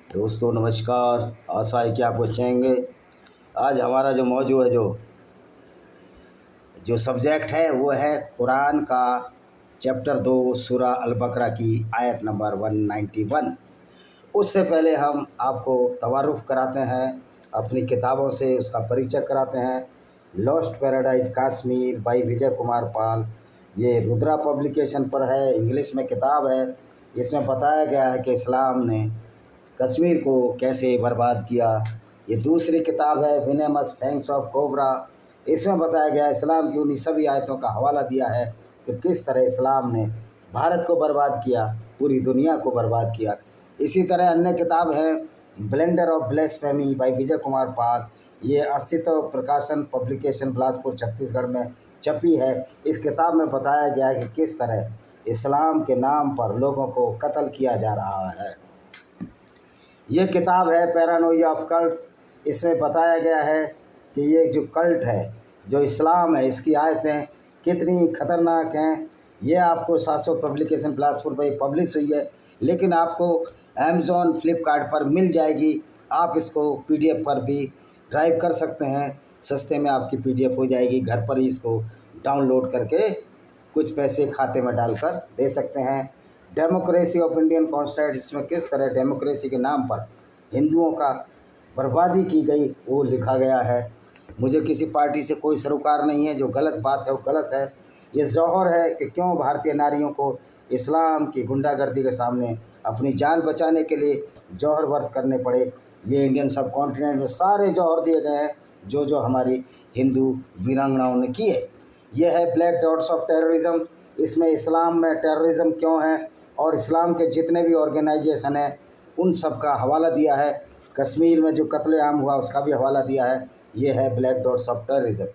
दोस्तों नमस्कार। आशा है कि आप अच्छे होंगे। आज हमारा जो मौजू है, जो जो सब्जेक्ट है वो है कुरान का चैप्टर 2 सूरा अल बकरा की आयत नंबर 191। उससे पहले हम आपको तवारुफ़ कराते हैं, अपनी किताबों से उसका परिचय कराते हैं। Lost paradise Kashmir by Vijay Kumar Pal, ये रुद्रा पब्लिकेशन पर है, इंग्लिश में किताब है। इसमें बताया गया है कि इस्लाम ने कश्मीर को कैसे बर्बाद किया। ये दूसरी किताब है विनेमस फैंग्स ऑफ कोबरा। इसमें बताया गया इस्लाम की उन्हीं सभी आयतों का हवाला दिया है कि किस तरह इस्लाम ने भारत को बर्बाद किया, पूरी दुनिया को बर्बाद किया। इसी तरह अन्य किताब है blender of ब्लेस्फेमी by Vijay Kumar Pal. ये अस्तित्व प्रकाशन पब्लिकेशन बिलासपुर छत्तीसगढ़ में छपी है। इस किताब में बताया गया है कि किस तरह इस्लाम के नाम पर लोगों को कत्ल किया जा रहा है। ये किताब है पैरानोइया ऑफ कल्ट्स। इसमें बताया गया है कि ये जो कल्ट है, जो इस्लाम है, इसकी आयतें कितनी ख़तरनाक हैं। ये आपको 700 पब्लिकेशन बिलासपुर पर पब्लिश हुई है, लेकिन आपको अमेज़ॉन फ्लिपकार्ट पर मिल जाएगी। आप इसको पीडीएफ पर भी ड्राइव कर सकते हैं, सस्ते में आपकी पीडीएफ हो जाएगी। घर पर ही इसको डाउनलोड करके कुछ पैसे खाते में डालकर दे सकते हैं। डेमोक्रेसी ऑफ इंडियन कॉन्स्टिट्यूशन, इसमें किस तरह डेमोक्रेसी के नाम पर हिंदुओं का बर्बादी की गई वो लिखा गया है। मुझे किसी पार्टी से कोई सरोकार नहीं है, जो गलत बात है वो गलत है। ये जौहर है कि क्यों भारतीय नारियों को इस्लाम की गुंडागर्दी के सामने अपनी जान बचाने के लिए जौहर वर्त करने पड़े। ये इंडियन सब कॉन्टिनेंट में सारे जौहर दिए गए हैं जो जो हमारी हिंदू वीरांगनाओं ने किए। ये है ब्लैक डॉट्स ऑफ टेररिज्म। इसमें इस्लाम में टेररिज्म क्यों है और इस्लाम के जितने भी ऑर्गेनाइजेशन हैं उन सब का हवाला दिया है। कश्मीर में जो कत्लेआम हुआ उसका भी हवाला दिया है। ये है ब्लैक डॉट्स ऑफ टेररिज्म।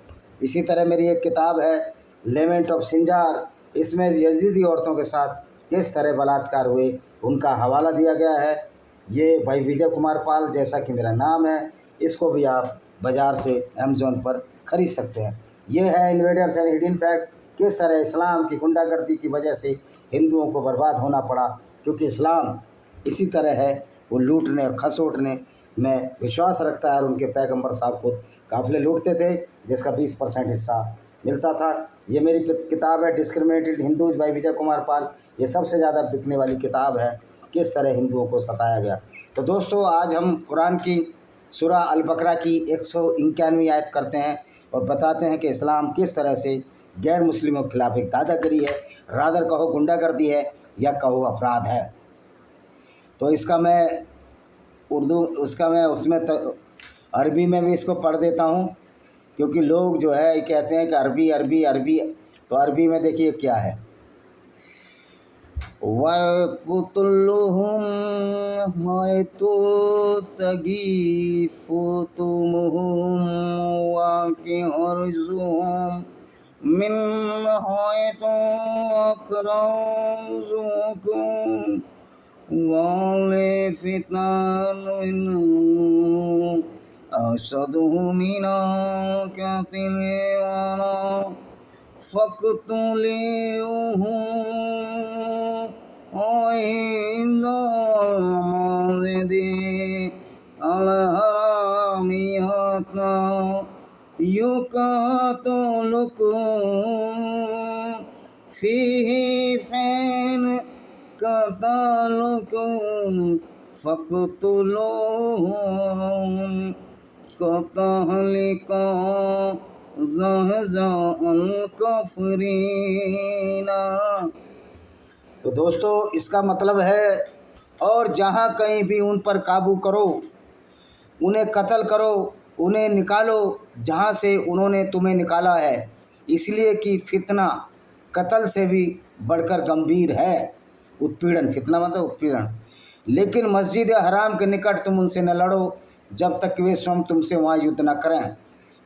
इसी तरह मेरी एक किताब है लेमेंट ऑफ सिंजार। इसमें यजीदी औरतों के साथ किस तरह बलात्कार हुए उनका हवाला दिया गया है। ये भाई विजय कुमार पाल, जैसा कि मेरा नाम है, इसको भी आप बाज़ार से अमेज़ॉन पर ख़रीद सकते हैं। ये है इन्वेडर्स एंड हिडन फैक्ट, किस तरह इस्लाम की गुंडागर्दी की वजह से हिंदुओं को बर्बाद होना पड़ा, क्योंकि इस्लाम इसी तरह है, वो लूटने और खसोटने में विश्वास रखता है। और उनके पैगंबर साहब खुद काफ़िले लूटते थे, जिसका 20% हिस्सा मिलता था। ये मेरी किताब है discriminated Hindus by Vijay Kumar Pal. ये सबसे ज़्यादा बिकने वाली किताब है, किस तरह हिंदुओं को सताया गया। तो दोस्तों, आज हम कुरान की सूरा अल बकरा की 191वीं आयत करते हैं और बताते हैं कि इस्लाम किस तरह से गैर मुस्लिमों के खिलाफ एक दादागिरी है, रादर कहो गुंडागर्दी है या कहो अपराध है। तो इसका मैं उसमें अरबी में भी इसको पढ़ देता हूँ, क्योंकि लोग जो है ये कहते हैं कि अरबी अरबी अरबी। तो अरबी में देखिए क्या है। वक़्तुलहुम हैतु तगीफुतुमुहुम वाक़िहुरजुहुम मिन हैतु अखरजुकुम वालिफितनानु अशदहु मिनल क़त्लि वला फ़क़्तुलूहुम ओइन्नल मस्जिदि अल हरामि हत्ता युक़ातिलुकुम फ़ीहि फ़इन क़तलुकुम फ़क़्तुलूहुम कतहलिका ज़हज़अल कफ़रीना। तो दोस्तों, इसका मतलब है, और जहाँ कहीं भी उन पर काबू करो, उन्हें कत्ल करो, उन्हें निकालो जहाँ से उन्होंने तुम्हें निकाला है, इसलिए कि फितना कत्ल से भी बढ़कर गंभीर है। उत्पीड़न, फितना मतलब उत्पीड़न। लेकिन मस्जिद हराम के निकट तुम उनसे न लड़ो जब तक वे स्वयं तुमसे वहाँ युद्ध न करें।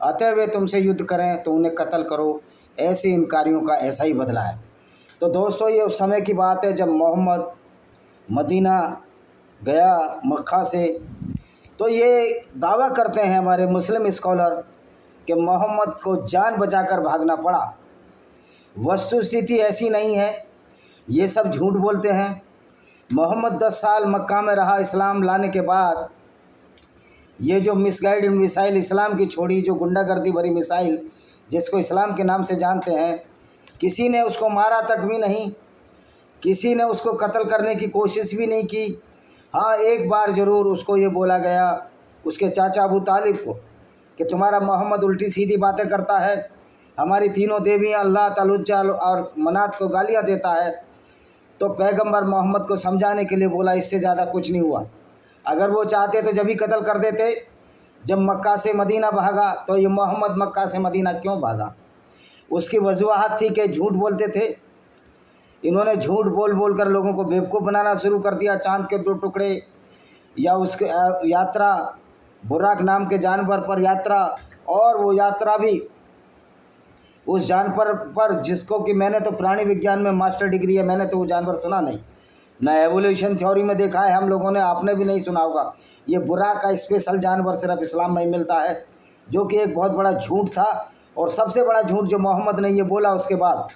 अतः वे तुमसे युद्ध करें तो उन्हें कत्ल करो। ऐसे इनकारियों का ऐसा ही बदला है। तो दोस्तों, ये उस समय की बात है जब मोहम्मद मदीना गया मक्का से। तो ये दावा करते हैं हमारे मुस्लिम स्कॉलर कि मोहम्मद को जान बचाकर भागना पड़ा। वस्तुस्थिति ऐसी नहीं है, ये सब झूठ बोलते हैं। मोहम्मद 10 साल मक्का में रहा। इस्लाम लाने के बाद ये जो मिसगाइडेड मिसाइल इस्लाम की छोड़ी, जो गुंडागर्दी भरी मिसाइल जिसको इस्लाम के नाम से जानते हैं, किसी ने उसको मारा तक भी नहीं, किसी ने उसको कत्ल करने की कोशिश भी नहीं की। हाँ, एक बार ज़रूर उसको ये बोला गया उसके चाचा अबू तालिब को कि तुम्हारा मोहम्मद उल्टी सीधी बातें करता है, हमारी तीनों देवियाँ अल्लाह तलुज्जा और मनात को गालियाँ देता है। तो पैगंबर मोहम्मद को समझाने के लिए बोला, इससे ज़्यादा कुछ नहीं हुआ। अगर वो चाहते तो जब ही कत्ल कर देते जब मक्का से मदीना भागा। तो ये मोहम्मद मक्का से मदीना क्यों भागा? उसकी वजूहत थी कि झूठ बोलते थे। इन्होंने झूठ बोल बोल कर लोगों को बेवकूफ़ बनाना शुरू कर दिया। चांद के 2 टुकड़े या उसके यात्रा, बुराक नाम के जानवर पर यात्रा, और वो यात्रा भी उस जानवर पर जिसको कि मैंने तो प्राणी विज्ञान में मास्टर डिग्री है, मैंने तो वो जानवर सुना नहीं, ना एवोल्यूशन थ्योरी में देखा है हम लोगों ने, आपने भी नहीं सुना होगा। ये बुराक का स्पेशल जानवर सिर्फ इस्लाम में मिलता है, जो कि एक बहुत बड़ा झूठ था। और सबसे बड़ा झूठ जो मोहम्मद ने ये बोला उसके बाद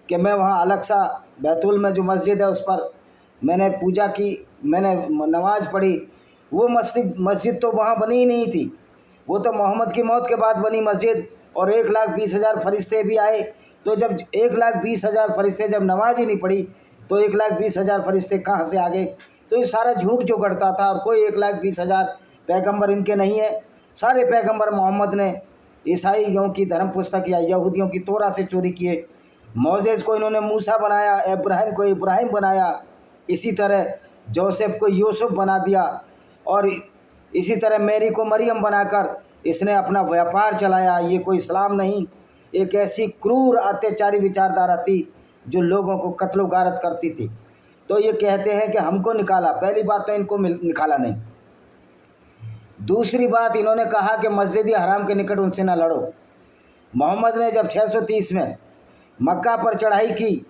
कि मैं वहाँ अलक्सा बैतुल में जो मस्जिद है उस पर मैंने पूजा की, मैंने नमाज़ पढ़ी। वो मस्जिद तो वहाँ बनी ही नहीं थी, वो तो मोहम्मद की मौत के बाद बनी मस्जिद। और 1,20,000 फरिश्ते भी आए। तो जब 1,20,000 फरिश्ते जब नमाज ही नहीं पढ़ी तो 1,20,000 फरिश्ते कहाँ से आ गए? तो ये सारा झूठ जो करता था। और कोई 1,20,000 पैगंबर इनके नहीं है। सारे पैगंबर मोहम्मद ने ईसाइयों की धर्म पुस्तक या यहूदियों की तोरा से चोरी किए। मोसेस को इन्होंने मूसा बनाया, इब्राहिम को इब्राहिम बनाया, इसी तरह जोसेफ को यूसुफ बना दिया, और इसी तरह मैरी को मरियम बनाकर इसने अपना व्यापार चलाया। ये कोई इस्लाम नहीं, एक ऐसी क्रूर अत्याचारी विचारधारा थी जो लोगों को कत्लो गारत करती थी। तो ये कहते हैं कि हमको निकाला। पहली बात तो इनको निकाला नहीं। दूसरी बात, इन्होंने कहा कि मस्जिद हराम के निकट उनसे ना लड़ो। मोहम्मद ने जब 630 में मक्का पर चढ़ाई की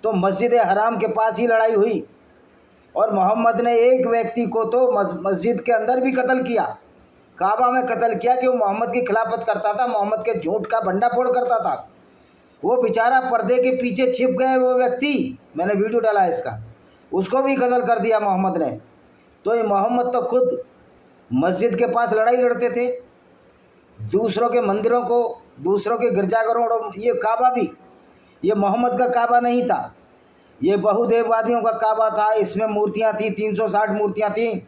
तो मस्जिद हराम के पास ही लड़ाई हुई, और मोहम्मद ने एक व्यक्ति को तो मस्जिद के अंदर भी कत्ल किया, काबा में कत्ल किया, कि वो मोहम्मद की खिलाफत करता था, मोहम्मद के झूठ का भंडाफोड़ करता था। वो बेचारा पर्दे के पीछे छिप गए वो व्यक्ति, मैंने वीडियो डाला है इसका, उसको भी कत्ल कर दिया मोहम्मद ने। तो ये मोहम्मद तो खुद मस्जिद के पास लड़ाई लड़ते थे, दूसरों के मंदिरों को, दूसरों के गिरजाघरों, और ये काबा भी ये मोहम्मद का काबा नहीं था, ये बहुदेववादियों का काबा था। इसमें मूर्तियां थी, 360 मूर्तियां थी,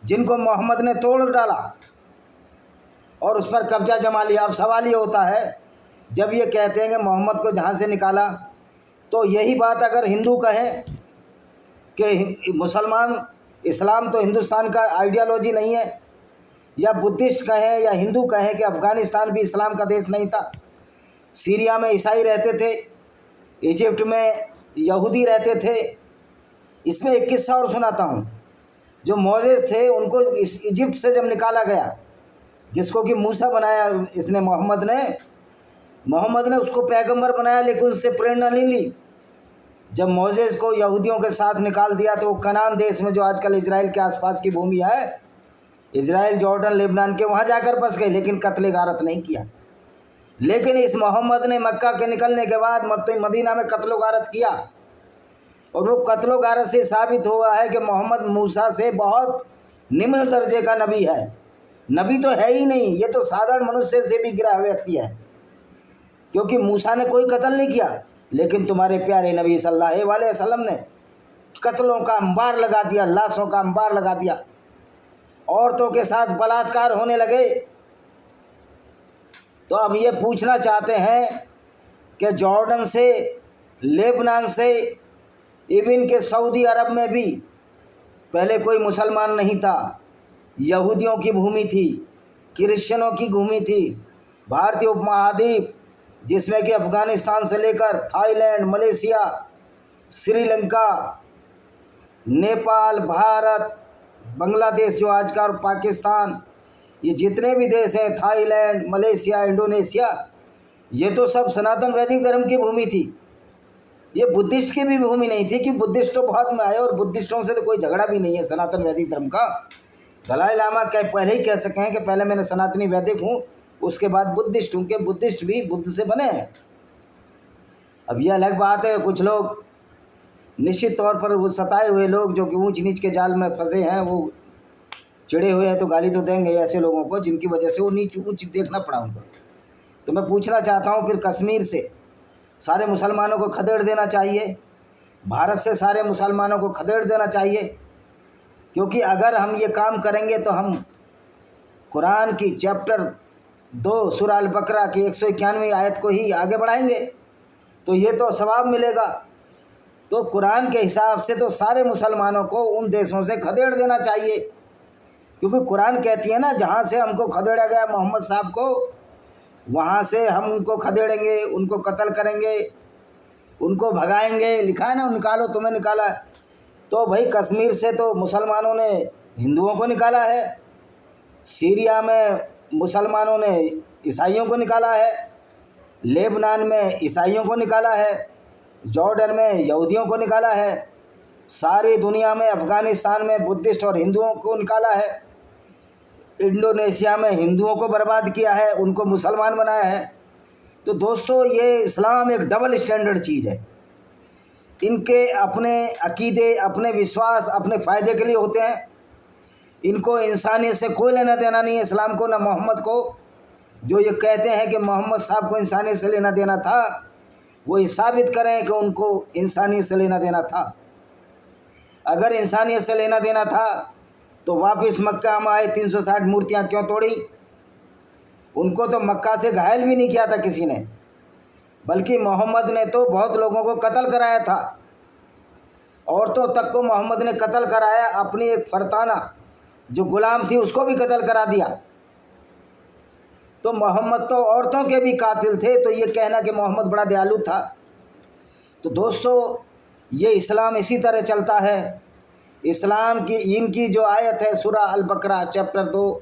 जिनको मोहम्मद ने तोड़ डाला और उस पर कब्जा जमा लिया। अब सवाल ये होता है, जब ये कहते हैं कि मोहम्मद को जहाँ से निकाला, तो यही बात अगर हिंदू कहें कि मुसलमान, इस्लाम तो हिंदुस्तान का आइडियोलॉजी नहीं है, या बुद्धिस्ट कहें या हिंदू कहें कि अफ़गानिस्तान भी इस्लाम का देश नहीं था, सीरिया में ईसाई रहते थे, इजिप्ट में यहूदी रहते थे। इसमें एक किस्सा और सुनाता हूँ। जो मोसेस थे उनको इस इजिप्ट से जब निकाला गया, जिसको कि मूसा बनाया इसने, मोहम्मद ने उसको पैगंबर बनाया, लेकिन उससे प्रेरणा नहीं ली। जब मोसेस को यहूदियों के साथ निकाल दिया तो वो कनान देश में, जो आजकल इजराइल के आसपास की भूमि है, इजराइल, जॉर्डन, लेबनान के, वहाँ जाकर बस गए, लेकिन कत्ले गारत नहीं किया। लेकिन इस मोहम्मद ने मक्का के निकलने के बाद मदीना में कत्लो गारत किया, और वो कत्लो गारत से साबित हुआ है कि मोहम्मद मूसा से बहुत निम्न दर्जे का नबी है। नबी तो है ही नहीं, ये तो साधारण मनुष्य से भी गिरा हुआ व्यक्ति है, क्योंकि मूसा ने कोई कत्ल नहीं किया, लेकिन तुम्हारे प्यारे नबी सल्लल्लाहु अलैहि वसल्लम ने कत्लों का अंबार लगा दिया, लाशों का अंबार लगा दिया, औरतों के साथ बलात्कार होने लगे। तो अब ये पूछना चाहते हैं कि जॉर्डन से, लेबनान से, इवन के सऊदी अरब में भी पहले कोई मुसलमान नहीं था, यहूदियों की भूमि थी, क्रिश्चियनों की भूमि थी। भारतीय उपमहाद्वीप, जिसमें कि अफ़गानिस्तान से लेकर थाईलैंड, मलेशिया, श्रीलंका, नेपाल, भारत, बांग्लादेश जो आज का, और पाकिस्तान, ये जितने भी देश हैं, थाईलैंड, मलेशिया, इंडोनेशिया, ये तो सब सनातन वैदिक धर्म की भूमि थी। ये बुद्धिस्ट की भी भूमि नहीं थी, कि बुद्धिस्ट तो बहुत में आए, और बुद्धिस्टों से तो कोई झगड़ा भी नहीं है सनातन वैदिक धर्म का। दलाई लामा पहले ही कह सके हैं कि पहले मैंने सनातनी वैदिक हूँ, उसके बाद बुद्धिस्ट हूँ, कि बुद्धिस्ट भी बुद्ध से बने हैं। अब ये अलग बात है, कुछ लोग निश्चित तौर पर वो सताए हुए लोग जो कि ऊंच नीच के जाल में फंसे हैं, वो चिड़े हुए हैं तो गाली तो देंगे ऐसे लोगों को जिनकी वजह से वो नीच ऊंच देखना पड़ा उनको। तो मैं पूछना चाहता हूँ, फिर कश्मीर से सारे मुसलमानों को खदेड़ देना चाहिए, भारत से सारे मुसलमानों को खदेड़ देना चाहिए, क्योंकि अगर हम ये काम करेंगे तो हम कुरान की चैप्टर 2 सूरा अल बकरा की 191 आयत को ही आगे बढ़ाएंगे तो ये तो सवाब मिलेगा। तो कुरान के हिसाब से तो सारे मुसलमानों को उन देशों से खदेड़ देना चाहिए, क्योंकि कुरान कहती है ना, जहाँ से हमको खदेड़ा गया मोहम्मद साहब को, वहाँ से हम उनको खदेड़ेंगे, उनको कत्ल करेंगे, उनको भगाएंगे। लिखा है ना, निकालो तुम्हें निकाला। तो भाई कश्मीर से तो मुसलमानों ने हिंदुओं को निकाला है, सीरिया में मुसलमानों ने ईसाइयों को निकाला है, लेबनान में ईसाइयों को निकाला है, जॉर्डन में यहूदियों को निकाला है, सारी दुनिया में अफ़गानिस्तान में बुद्धिस्ट और हिंदुओं को निकाला है, इंडोनेशिया में हिंदुओं को बर्बाद किया है, उनको मुसलमान बनाया है। तो दोस्तों, ये इस्लाम एक डबल स्टैंडर्ड चीज़ है। इनके अपने अकीदे, अपने विश्वास अपने फ़ायदे के लिए होते हैं। इनको इंसानियत से कोई लेना देना नहीं है, इस्लाम को ना मोहम्मद को। जो ये कहते हैं कि मोहम्मद साहब को इंसानियत से लेना देना था, वो ये साबित करें कि उनको इंसानियत से लेना देना था। अगर इंसानियत से लेना देना था तो वापस मक्का में आए 360 मूर्तियाँ क्यों तोड़ी? उनको तो मक्का से घायल भी नहीं किया था किसी ने, बल्कि मोहम्मद ने तो बहुत लोगों को कत्ल कराया था। औरतों तक को मोहम्मद ने कत्ल कराया, अपनी एक फरताना जो गुलाम थी उसको भी कत्ल करा दिया। तो मोहम्मद तो औरतों के भी कातिल थे, तो ये कहना कि मोहम्मद बड़ा दयालु था। तो दोस्तों, ये इस्लाम इसी तरह चलता है। इस्लाम की इनकी जो आयत है सूरा अल बकरा चैप्टर 2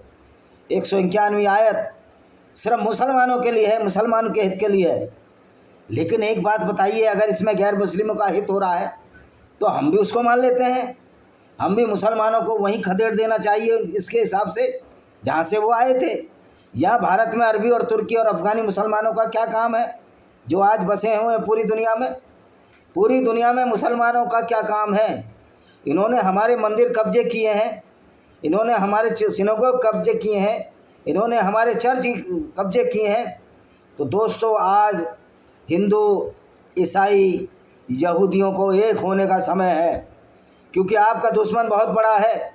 191 आयत सिर्फ मुसलमानों के लिए है, मुसलमानों के हित के लिए है। लेकिन एक बात बताइए, अगर इसमें गैर मुस्लिमों का हित हो रहा है तो हम भी उसको मान लेते हैं। हम भी मुसलमानों को वहीं खदेड़ देना चाहिए इसके हिसाब से जहाँ से वो आए थे। यहाँ भारत में अरबी और तुर्की और अफ़गानी मुसलमानों का क्या काम है जो आज बसे हुए हैं पूरी दुनिया में? पूरी दुनिया में मुसलमानों का क्या काम है? इन्होंने हमारे मंदिर कब्जे किए हैं, इन्होंने हमारे सिनेगोग कब्जे किए हैं, इन्होंने हमारे चर्च कब्जे किए हैं। तो दोस्तों, आज हिंदू ईसाई यहूदियों को एक होने का समय है, क्योंकि आपका दुश्मन बहुत बड़ा है।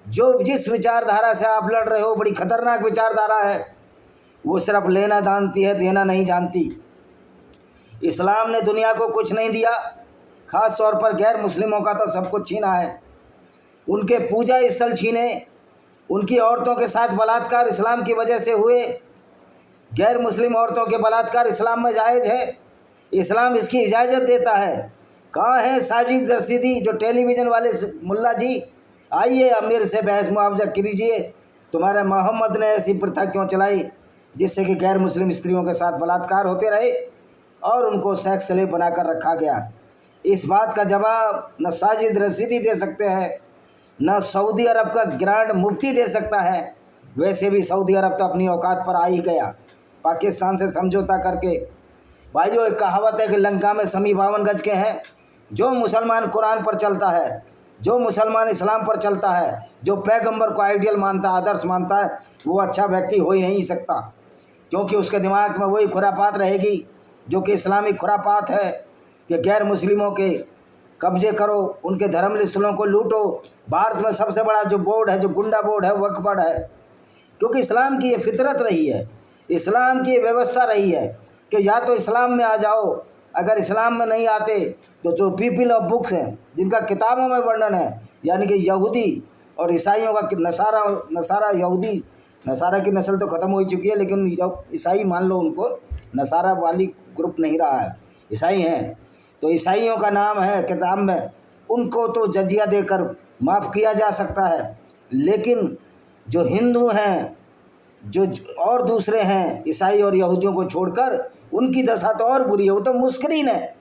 जो जिस विचारधारा से आप लड़ रहे हो बड़ी खतरनाक विचारधारा है, वो सिर्फ लेना जानती है, देना नहीं जानती। इस्लाम ने दुनिया को कुछ नहीं दिया, ख़ास तौर पर गैर मुस्लिमों का तो सब कुछ छीना है। उनके पूजा स्थल छीने, उनकी औरतों के साथ बलात्कार इस्लाम की वजह से हुए। गैर मुस्लिम औरतों के बलात्कार इस्लाम में जायज़ है, इस्लाम इसकी इजाज़त देता है। कहाँ है साजिद रशीदी, जो टेलीविज़न वाले मुल्ला जी? आइए अब मेरे से बहस मुआवजा कीजिए, तुम्हारे मोहम्मद ने ऐसी प्रथा क्यों चलाई जिससे कि गैर मुस्लिम स्त्रियों के साथ बलात्कार होते रहे और उनको सेक्स स्लेव बनाकर रखा गया? इस बात का जवाब न साजिद रशीदी दे सकते हैं, न सऊदी अरब का ग्रांड मुफ्ती दे सकता है। वैसे भी सऊदी अरब तो अपनी औकात पर आ ही गया, पाकिस्तान से समझौता करके। भाइयों, एक कहावत है कि लंका में समी 52 गज के हैं। जो मुसलमान कुरान पर चलता है, जो मुसलमान इस्लाम पर चलता है, जो पैगंबर को आइडियल मानता है, आदर्श मानता है, वो अच्छा व्यक्ति हो ही नहीं सकता, क्योंकि उसके दिमाग में वही खुरापात रहेगी जो कि इस्लामिक खुरापात है कि गैर मुस्लिमों के कब्जे करो, उनके धर्म स्थलों को लूटो। भारत में सबसे बड़ा जो बोर्ड है, जो गुंडा बोर्ड है, वक्फ बोर्ड है, क्योंकि इस्लाम की ये फितरत रही है, इस्लाम की व्यवस्था रही है कि या तो इस्लाम में आ जाओ, अगर इस्लाम में नहीं आते तो जो पीपल ऑफ बुक्स हैं, जिनका किताबों में वर्णन है, यानी कि यहूदी और ईसाइयों का नसारा यहूदी, नसारा की नस्ल तो ख़त्म हो चुकी है, लेकिन ईसाई मान लो उनको, नसारा वाली ग्रुप नहीं रहा है, ईसाई हैं। तो ईसाइयों का नाम है किताब में, उनको तो जजिया देकर माफ़ किया जा सकता है। लेकिन जो हिंदू हैं, जो और दूसरे हैं, ईसाई और यहूदियों को छोड़कर, उनकी दशा तो और बुरी है। वो तो मुस्किन है,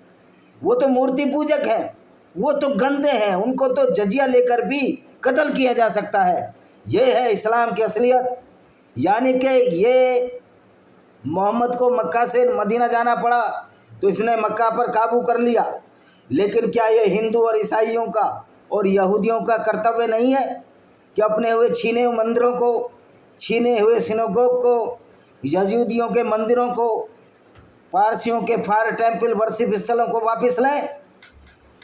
वो तो मूर्ति पूजक हैं, वो तो गंदे हैं, उनको तो जजिया लेकर भी कत्ल किया जा सकता है। ये है इस्लाम की असलियत। यानी कि ये मोहम्मद को मक्का से मदीना जाना पड़ा तो इसने मक्का पर काबू कर लिया, लेकिन क्या ये हिंदू और ईसाइयों का और यहूदियों का कर्तव्य नहीं है कि अपने हुए छीने हुए मंदिरों को, छीने हुए सिनोगोग को, यहूदियों के मंदिरों को, पारसियों के फायर टेम्पल वर्शिप स्थलों को वापस लें?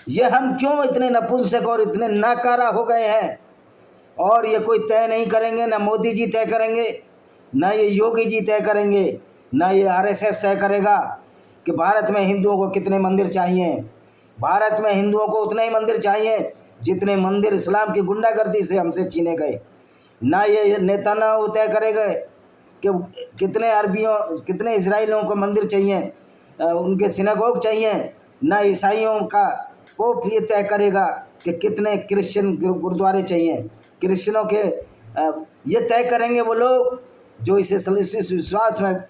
ये हम क्यों इतने नपुंसक और इतने नाकारा हो गए हैं? और ये कोई तय नहीं करेंगे, ना मोदी जी तय करेंगे, ना ये योगी जी तय करेंगे, ना ये आरएसएस तय करेगा कि भारत में हिंदुओं को कितने मंदिर चाहिए। भारत में हिंदुओं को उतने ही मंदिर चाहिए जितने मंदिर इस्लाम की गुंडागर्दी से हमसे छीने गए। ना ये नेतान्याहू तय करेगा कि कितने अरबियों, कितने इजराइलियों को मंदिर चाहिए, उनके सिनागोग चाहिए। ना ईसाइयों का पोप ये तय करेगा कि कितने क्रिश्चियन गुरुद्वारे चाहिए। क्रिश्चियनों के ये तय करेंगे वो लोग जो इस विश्वास में,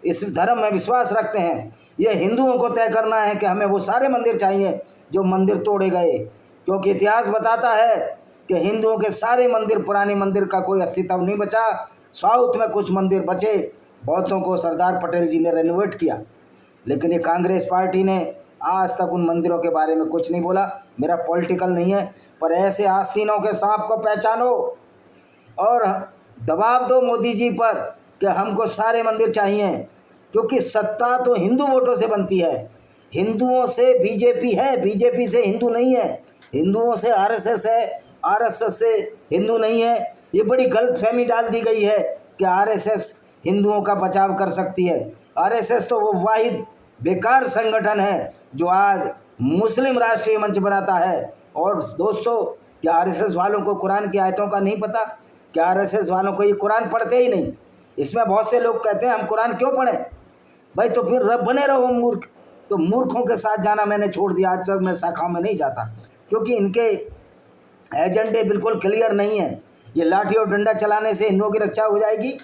इस धर्म में विश्वास रखते हैं। ये हिंदुओं को तय करना है कि हमें वो सारे मंदिर चाहिए जो मंदिर तोड़े गए, क्योंकि इतिहास बताता है कि हिंदुओं के सारे मंदिर, पुराने मंदिर का कोई अस्तित्व नहीं बचा। साउथ में कुछ मंदिर बचे, बहुतों को सरदार पटेल जी ने रेनोवेट किया, लेकिन ये कांग्रेस पार्टी ने आज तक उन मंदिरों के बारे में कुछ नहीं बोला। मेरा पॉलिटिकल नहीं है, पर ऐसे आस्तीनों के सांप को पहचानो और दबाव दो मोदी जी पर कि हमको सारे मंदिर चाहिए, क्योंकि सत्ता तो हिंदू वोटों से बनती है। हिंदुओं से बीजेपी है, बीजेपी से हिंदू नहीं है। हिंदुओं से आरएसएस है, आरएसएस से हिंदू नहीं है। ये बड़ी गलतफहमी डाल दी गई है कि आरएसएस हिंदुओं का बचाव कर सकती है। आरएसएस तो वो वाहिद बेकार संगठन है जो आज मुस्लिम राष्ट्रीय मंच बनाता है। और दोस्तों, क्या आरएसएस वालों को कुरान की आयतों का नहीं पता? क्या आरएसएस वालों को ये कुरान पढ़ते ही नहीं? इसमें बहुत से लोग कहते हैं हम कुरान क्यों पढ़ें? भाई तो फिर रब बने रहो मूर्ख। तो मूर्खों के साथ जाना मैंने छोड़ दिया। आज तक मैं शाखाओं में नहीं जाता, क्योंकि इनके एजेंडे बिल्कुल क्लियर नहीं है। ये लाठी और डंडा चलाने से हिंदुओं की रक्षा हो जाएगी?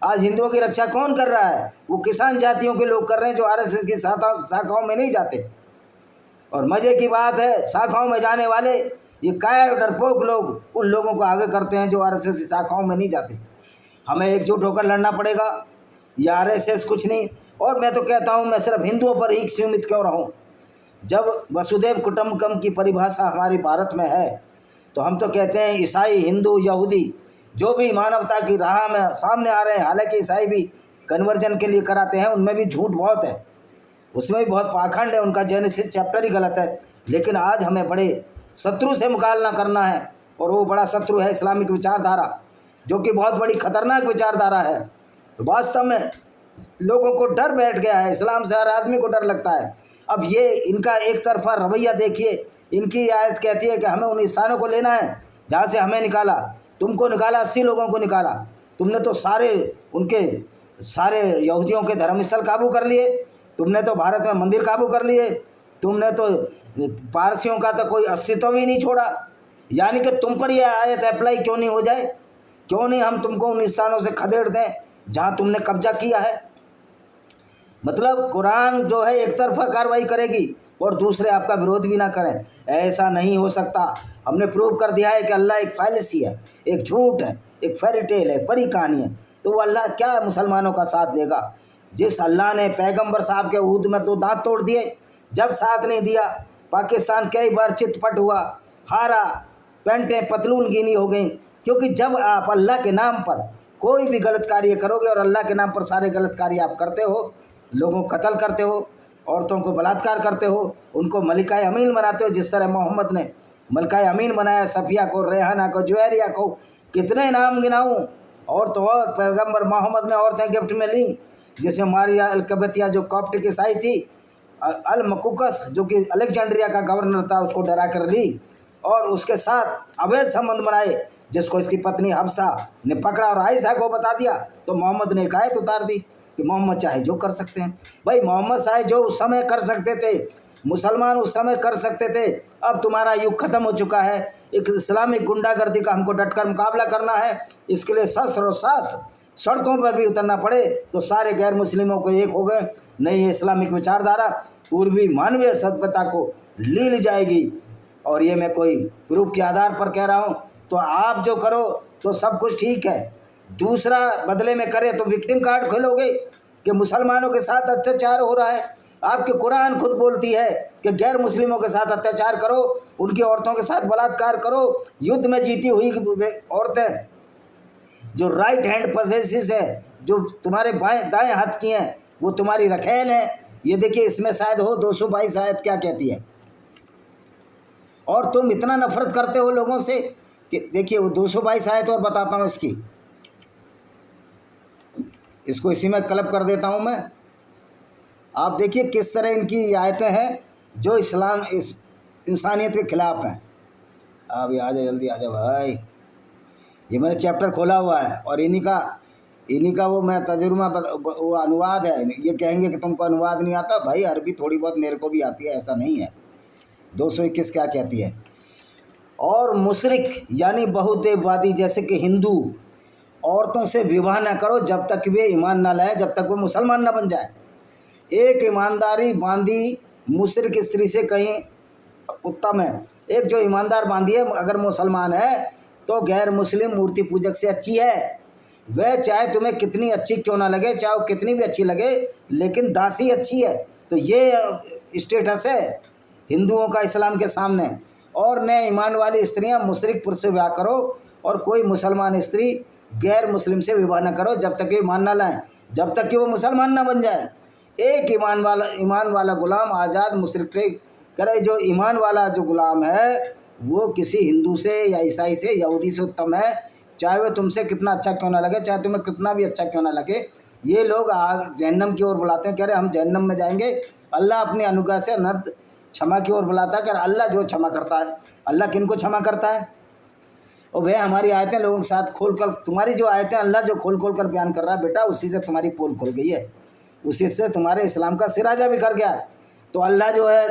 आज हिंदुओं की रक्षा कौन कर रहा है? वो किसान जातियों के लोग कर रहे हैं जो आरएसएस की शाखाओं में नहीं जाते। और मज़े की बात है, शाखाओं में जाने वाले ये कायर डरपोक लोग उन लोगों को आगे करते हैं जो आरएसएस की शाखाओं में नहीं जाते। हमें एकजुट होकर लड़ना पड़ेगा। ये आरएसएस कुछ नहीं। और मैं तो कहता हूँ, मैं सिर्फ हिंदुओं पर ही सीमित क्यों रहूँ? जब वसुधैव कुटुंबकम की परिभाषा हमारी भारत में है, तो हम तो कहते हैं ईसाई, हिंदू, यहूदी जो भी मानवता की राह में सामने आ रहे हैं। हालांकि ईसाई भी कन्वर्जन के लिए कराते हैं, उनमें भी झूठ बहुत है, उसमें भी बहुत पाखंड है, उनका जेनेसिस चैप्टर ही गलत है। लेकिन आज हमें बड़े शत्रु से मुकाबला करना है, और वो बड़ा शत्रु है इस्लामिक विचारधारा, जो कि बहुत बड़ी खतरनाक विचारधारा है। वास्तव में लोगों को डर बैठ गया है, इस्लाम से हर आदमी को डर लगता है। अब ये इनका एक तरफा रवैया देखिए। इनकी आयत कहती है कि हमें उन स्थानों को लेना है जहाँ से हमें निकाला। तुमको निकाला, 80 लोगों को निकाला। तुमने तो सारे यहूदियों के धर्मस्थल काबू कर लिए। तुमने तो भारत में मंदिर काबू कर लिए। तुमने तो पारसियों का तो कोई अस्तित्व ही नहीं छोड़ा। यानी कि तुम पर यह आयत अप्लाई क्यों नहीं हो जाए? क्यों नहीं हम तुमको उन स्थानों से खदेड़ दें जहाँ तुमने कब्जा किया है? मतलब कुरान जो है एक तरफा कार्रवाई करेगी और दूसरे आपका विरोध भी ना करें, ऐसा नहीं हो सकता। हमने प्रूव कर दिया है कि अल्लाह एक फैलेसी है, एक झूठ है, एक फेरी टेल है, परी कहानी है। तो वो अल्लाह क्या मुसलमानों का साथ देगा? जिस अल्लाह ने पैगंबर साहब के ऊद में 2 दांत तोड़ दिए, जब साथ नहीं दिया, पाकिस्तान कई बार चितपट हुआ, हारा, पैंटें पतलून गीली हो गई। क्योंकि जब आप अल्लाह के नाम पर कोई भी गलत कार्य करोगे, और अल्लाह के नाम पर सारे गलत कार्य आप करते हो, लोगों को कत्ल करते हो, औरतों को बलात्कार करते हो, उनको मलिकाए अमीन बनाते हो, जिस तरह मोहम्मद ने मलिकाए अमीन बनाया, सफ़िया को, रेहाना को, जुवैरिया को, कितने नाम गिनाऊँ। और तो और पैगंबर मोहम्मद ने औरतें गिफ्ट में ली, जिसमें मारिया अल-कबतिया जो कॉप्टिक ईसाई थी, अल-मकुकस जो कि अलेक्जेंड्रिया का गवर्नर था, उसको डरा कर ली और उसके साथ अवैध संबंध बनाए, जिसको इसकी पत्नी हफ्सा ने पकड़ा और आयशा को बता दिया। तो मोहम्मद ने एक आयत उतार दी कि मोहम्मद चाहे जो कर सकते हैं। भाई मोहम्मद चाहे जो उस समय कर सकते थे, मुसलमान उस समय कर सकते थे। अब तुम्हारा युग खत्म हो चुका है। एक इस्लामिक गुंडागर्दी का हमको डटकर मुकाबला करना है। इसके लिए शस्त्र और शास्त्र, सड़कों पर भी उतरना पड़े तो सारे गैर मुस्लिमों को एक हो गए। नई इस्लामिक विचारधारा पूर्वी मानवीय सभ्यता को ली जाएगी। और ये मैं कोई प्रूफ के आधार पर कह रहा हूँ। तो आप जो करो तो सब कुछ ठीक है, दूसरा बदले में करे तो विक्टिम कार्ड खोलोगे कि मुसलमानों के साथ अत्याचार हो रहा है। आपके कुरान खुद बोलती है कि गैर मुस्लिमों के साथ अत्याचार करो, उनकी औरतों के साथ बलात्कार करो। युद्ध में जीती हुई औरतें जो राइट हैंड पॉसेसिस है, जो तुम्हारे बाएं दाएं हाथ की हैं, वो तुम्हारी रखेल है। ये देखिए, इसमें शायद हो 222 आयत क्या कहती है। और तुम इतना नफरत करते हो लोगों से कि देखिए वो 222 आयत और बताता हूँ इसको इसी में क्लब कर देता हूँ मैं। आप देखिए किस तरह इनकी आयतें हैं जो इस इंसानियत के खिलाफ हैं। अब आ जाए, जल्दी आ जाए भाई। ये मैंने चैप्टर खोला हुआ है और इन्हीं का वो मैं तजुर्बा वो अनुवाद है। ये कहेंगे कि तुमको अनुवाद नहीं आता, भाई अरबी थोड़ी बहुत मेरे को भी आती है, ऐसा नहीं है। 221 क्या कहती है? और मुशरिक यानी बहुदेववादी जैसे कि हिंदू औरतों से विवाह न करो जब तक वे ईमान न लाएं, जब तक वो मुसलमान न बन जाए। एक ईमानदारी बांधी मुशरिक स्त्री से कहीं उत्तम है। एक जो ईमानदार बांधी है अगर मुसलमान है तो गैर मुस्लिम मूर्ति पूजक से अच्छी है। वह चाहे तुम्हें कितनी अच्छी क्यों ना लगे, चाहे वो कितनी भी अच्छी लगे, लेकिन दासी अच्छी है। तो ये स्टेटस है हिंदुओं का इस्लाम के सामने। और नए ईमान वाली स्त्रियां मुशरिक पुरुष से विवाह करो, और कोई मुसलमान स्त्री गैर मुस्लिम से विवाह न करो जब तक कि ईमान ना लाएं, जब तक कि वो मुसलमान ना बन जाए। एक ईमान वाला गुलाम आज़ाद मुशरिक से करे। जो ईमान वाला जो गुलाम है वो किसी हिंदू से या ईसाई से, यहूदी से उत्तम है, चाहे वह तुमसे कितना अच्छा क्यों ना लगे, चाहे तुम्हें कितना भी अच्छा क्यों ना लगे। ये लोग जहन्नम की ओर बुलाते हैं, कह रहे हम जहन्नम में जाएंगे। अल्लाह अपनी अनुग्रह से नर्द क्षमा की ओर बुलाता है, कर अल्लाह जो क्षमा करता है। अल्लाह किन को क्षमा करता है? और वह हमारी आयतें लोगों के साथ खोल कर, तुम्हारी जो आयतें अल्लाह जो खोल खोल कर बयान कर रहा है बेटा, उसी से तुम्हारी पोल खुल गई है, उसी से तुम्हारे इस्लाम का सिराजा भी कर गया। तो अल्लाह जो है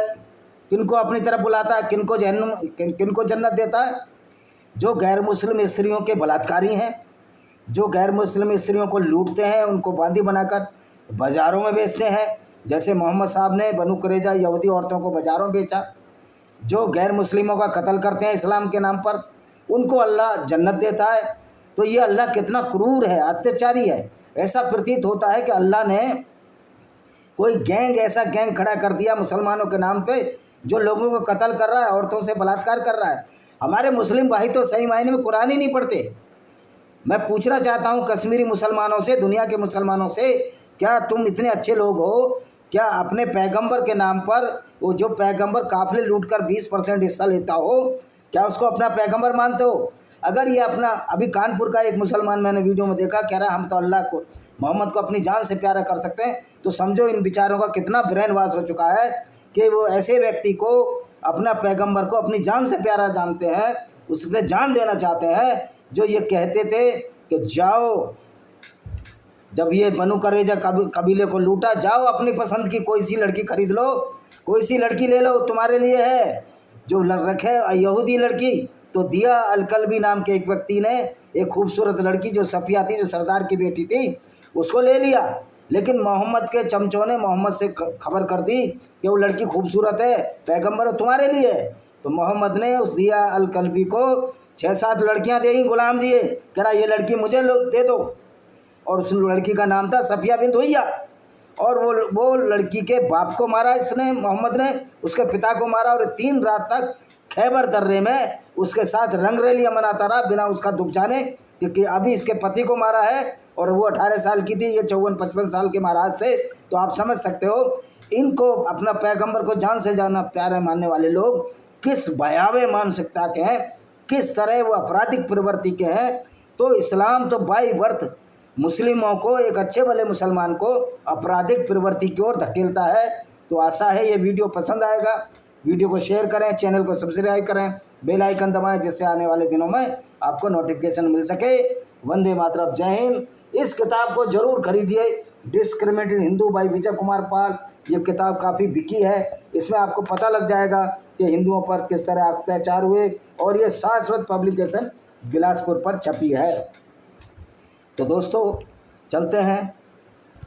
किनको अपनी तरफ बुलाता है, किनको जहन्नम, किनको जन्नत देता है? जो गैर मुस्लिम स्त्रियों के बलात्कारी हैं, जो गैर मुस्लिम स्त्रियों को लूटते हैं, उनको बांदी बनाकर बाज़ारों में बेचते हैं, जैसे मोहम्मद साहब ने बनु कुरैजा यहूदी औरतों को बाज़ारों में बेचा। जो गैर मुस्लिमों का कत्ल करते हैं इस्लाम के नाम पर, उनको अल्लाह जन्नत देता है। तो ये अल्लाह कितना क्रूर है, अत्याचारी है। ऐसा प्रतीत होता है कि अल्लाह ने कोई गैंग, ऐसा गैंग खड़ा कर दिया मुसलमानों के नाम पे, जो लोगों को कत्ल कर रहा है, औरतों से बलात्कार कर रहा है। हमारे मुस्लिम भाई तो सही मायने में कुरान ही नहीं पढ़ते। मैं पूछना चाहता हूँ कश्मीरी मुसलमानों से, दुनिया के मुसलमानों से, क्या तुम इतने अच्छे लोग हो? क्या अपने पैगंबर के नाम पर, वो जो पैगंबर काफिले लूट कर 20% हिस्सा लेता हो, क्या उसको अपना पैगंबर मानते हो? अगर ये अपना, अभी कानपुर का एक मुसलमान मैंने वीडियो में देखा, कह रहा हम तो अल्लाह को, मोहम्मद को अपनी जान से प्यारा कर सकते हैं। तो समझो इन बेचारों का कितना ब्रेन वॉश हो चुका है कि वो ऐसे व्यक्ति को, अपना पैगंबर को अपनी जान से प्यारा जानते हैं, उस पर जान देना चाहते हैं। जो ये कहते थे कि जाओ, जब ये बनु कुरैजा कबीले को लूटा, जाओ अपनी पसंद की कोई सी लड़की खरीद लो, कोई सी लड़की ले लो, तुम्हारे लिए है। जो रखे यहूदी लड़की, तो दिया अल-कल्बी नाम के एक व्यक्ति ने एक खूबसूरत लड़की जो सफिया थी, जो सरदार की बेटी थी, उसको ले लिया। लेकिन मोहम्मद के चमचों ने मोहम्मद से खबर कर दी कि वो लड़की खूबसूरत है, पैगंबर है, तुम्हारे लिए। तो मोहम्मद ने उस दिया अल-कल्बी को 6-7 लड़कियां दी, गुलाम दिए, कह रहा ये लड़की मुझे दे दो। और उस लड़की का नाम था सफिया बिन्त हुय्या। और वो लड़की के बाप को मारा इसने, मोहम्मद ने उसके पिता को मारा, और 3 रात तक खैबर दर्रे में उसके साथ रंगरेलियां मनाता रहा बिना उसका दुख जाने, क्योंकि अभी इसके पति को मारा है और वो 18 साल की थी, ये 54-55 साल के महाराज थे। तो आप समझ सकते हो इनको, अपना पैगंबर को जान से जाना प्यारे मानने वाले लोग किस भयावह मानसिकता के हैं, किस तरह वो आपराधिक प्रवृत्ति के हैं। तो इस्लाम तो बाई बर्थ मुस्लिमों को, एक अच्छे भले मुसलमान को आपराधिक प्रवृत्ति की ओर धकेलता है। तो आशा है ये वीडियो पसंद आएगा। वीडियो को शेयर करें, चैनल को सब्सक्राइब करें, बेल आइकन दबाएं, जिससे आने वाले दिनों में आपको नोटिफिकेशन मिल सके। वंदे मातरम, जय हिंद। इस किताब को जरूर खरीदिए, डिस्क्रिमिनेटेड हिंदू बाई विजय कुमार पाल। ये किताब काफ़ी बिकी है। इसमें आपको पता लग जाएगा कि हिंदुओं पर किस तरह अत्याचार हुए, और ये शाश्वत पब्लिकेशन बिलासपुर पर छपी है। तो दोस्तों चलते हैं।